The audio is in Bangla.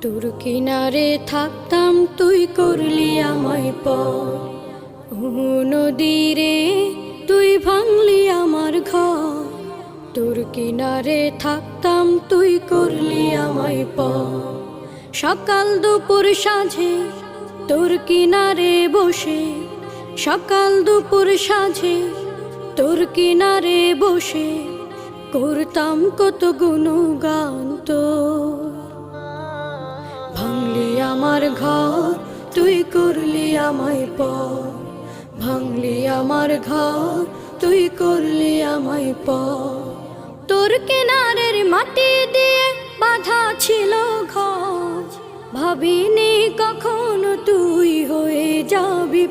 তোর কিনারে থাকতাম তুই করলি আমায় পর। নদীরে তুই ভাঙলি আমার ঘর। তোর কিনারে থাকতাম তুই করলি আমায় পর। সকাল দুপুর সাঁঝে তোর কিনারে বসে, সকাল দুপুর সাঁঝে তোর কিনারে বসে করতাম কত গুণগান তোর। ভাঙলি আমার ঘর তুই করলি আমায় পর। ভাঙলি আমার ঘর তুই করলি আমায় পর। তোর কিনারের মাটি দিয়ে বাঁধা ছিল ঘর, ভাবিনি কখনো তুই হয়ে যাবি